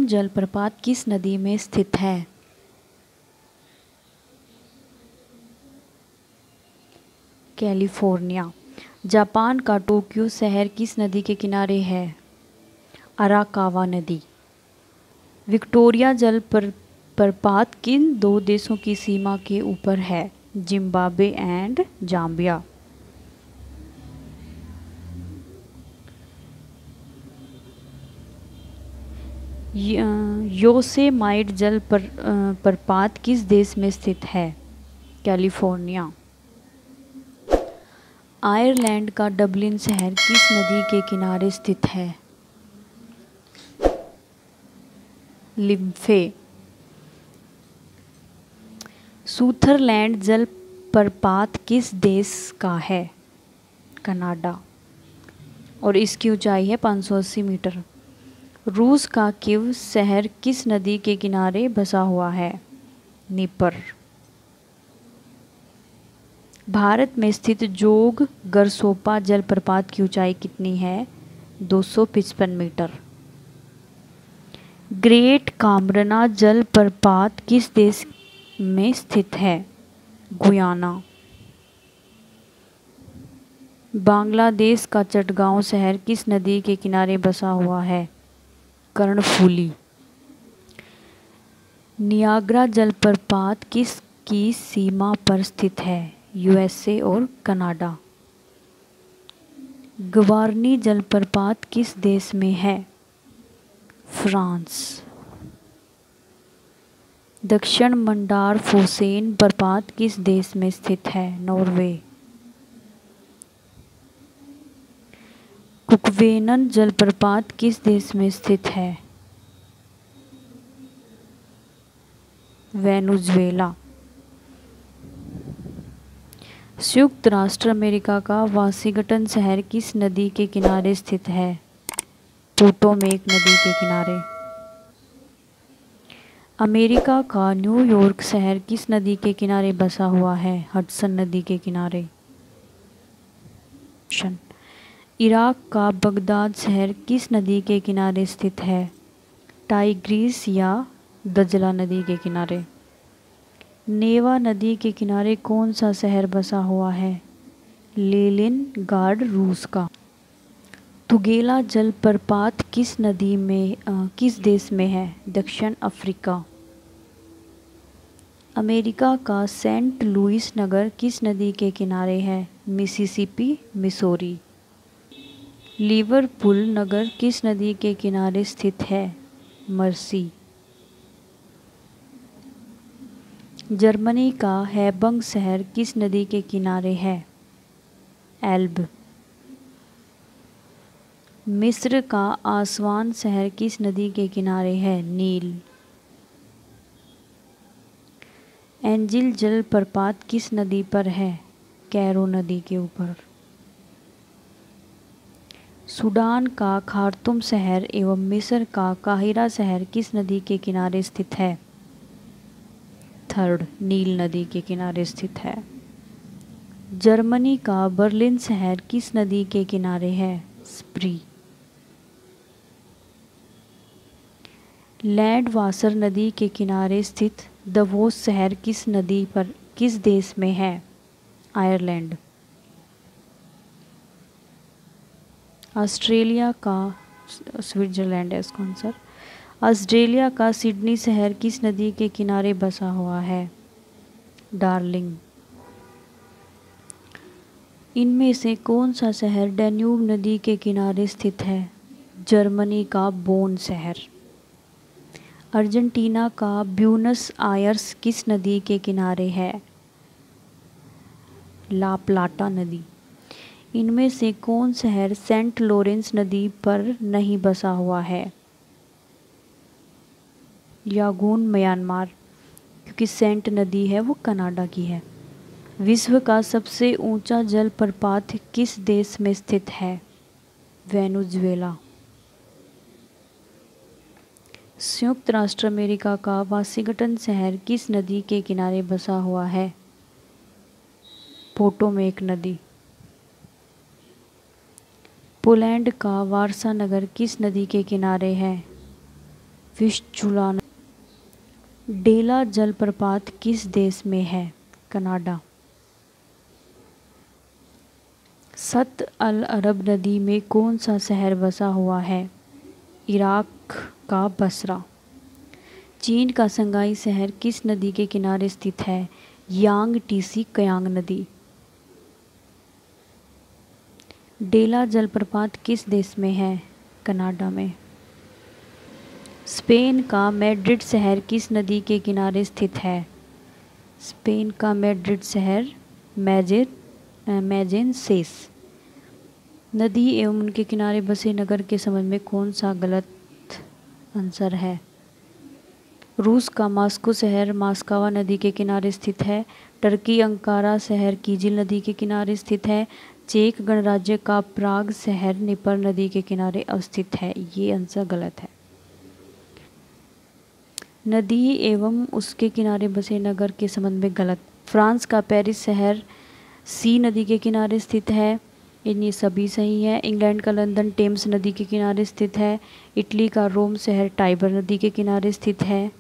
जलप्रपात किस नदी में स्थित है? कैलिफोर्निया। जापान का टोक्यो शहर किस नदी के किनारे है? अराकावा नदी। विक्टोरिया जलप्रपात किन दो देशों की सीमा के ऊपर है? Zimbabwe and Zambia. योसेमाइट जलप्रपात किस देश में स्थित है? कैलिफोर्निया। आयरलैंड का डबलिन शहर किस नदी के किनारे स्थित है? लिम्फे। सुथरलैंड जलप्रपात किस देश का है? कनाडा, और इसकी ऊंचाई है 580 मीटर। रूस का कीव शहर किस नदी के किनारे बसा हुआ है? नीपर। भारत में स्थित जोग गरसोपा जलप्रपात की ऊंचाई कितनी है? 255 मीटर। ग्रेट कामरना जलप्रपात किस देश में स्थित है? गुयाना। बांग्लादेश का चटगांव शहर किस नदी के किनारे बसा हुआ है? कर्णफूली। नियाग्रा जलप्रपात किस की सीमा पर स्थित है? यूएसए और कनाडा। गवारनी जलप्रपात किस देश में है? फ्रांस। दक्षिण मंडार फोसेन प्रपात किस देश में स्थित है? नॉर्वे। कुकवेनन जलप्रपात किस देश में स्थित है? वेनेजुएला। संयुक्त राष्ट्र अमेरिका का वाशिंगटन शहर किस नदी के किनारे स्थित है? पोटोमेक नदी के किनारे। अमेरिका का न्यूयॉर्क शहर किस नदी के किनारे बसा हुआ है? हडसन नदी के किनारे। इराक का बगदाद शहर किस नदी के किनारे स्थित है? टाइग्रिस या दजला नदी के किनारे। नेवा नदी के किनारे कौन सा शहर बसा हुआ है? लेनिनग्राड रूस का। तुगेला जलप्रपात किस देश में है? दक्षिण अफ्रीका। अमेरिका का सेंट लुइस नगर किस नदी के किनारे है? Mississippi, Missouri. लिवरपूल नगर किस नदी के किनारे स्थित है? मर्सी। जर्मनी का हैबंग शहर किस नदी के किनारे है? एल्ब। मिस्र का आसवान शहर किस नदी के किनारे है? नील। एंजिल जलप्रपात किस नदी पर है? कैरो नदी के ऊपर। सूडान का खार्तूम शहर एवं मिस्र का काहिरा शहर किस नदी के किनारे स्थित है? थर्ड, नील नदी के किनारे स्थित है। जर्मनी का बर्लिन शहर किस नदी के किनारे है? स्प्री। लैंडवासर नदी के किनारे स्थित दवोस शहर किस देश में है? आयरलैंड। ऑस्ट्रेलिया का स्विट्जरलैंड है इसका आंसर। ऑस्ट्रेलिया का सिडनी शहर किस नदी के किनारे बसा हुआ है? डार्लिंग। इनमें से कौन सा शहर डैन्यूब नदी के किनारे स्थित है? जर्मनी का बोन शहर। अर्जेंटीना का ब्यूनस आयर्स किस नदी के किनारे है? ला प्लाटा नदी। इनमें से कौन शहर सेंट लॉरेंस नदी पर नहीं बसा हुआ है? यांगून, म्यांमार, क्योंकि सेंट नदी है वो कनाडा की है। विश्व का सबसे ऊंचा जलप्रपात किस देश में स्थित है? वेनेजुएला। संयुक्त राष्ट्र अमेरिका का वाशिंगटन शहर किस नदी के किनारे बसा हुआ है? पोटोमेक नदी। पोलैंड का वारसा नगर किस नदी के किनारे है? विस्चुला। डेला जलप्रपात किस देश में है? कनाडा। सत अल अरब नदी में कौन सा शहर बसा हुआ है? इराक का बसरा। चीन का संगाई शहर किस नदी के किनारे स्थित है? यांग टीसी कयांग नदी। डेला जलप्रपात किस देश में है? कनाडा में। स्पेन का मैड्रिड शहर किस नदी के किनारे स्थित है? स्पेन का मैड्रिड शहर मैजेंसेस। नदी एवं उनके किनारे बसे नगर के संबंध में कौन सा गलत आंसर है? रूस का मॉस्को शहर मास्कावा नदी के किनारे स्थित है। टर्की अंकारा शहर कीजिल नदी के किनारे स्थित है। चेक गणराज्य का प्राग शहर निपर नदी के किनारे अवस्थित है। ये आंसर गलत है। नदी एवं उसके किनारे बसे नगर के संबंध में गलत। फ्रांस का पेरिस शहर सी नदी के किनारे स्थित है। ये सभी सही है। इंग्लैंड का लंदन टेम्स नदी के किनारे स्थित है। इटली का रोम शहर टाइबर नदी के किनारे स्थित है।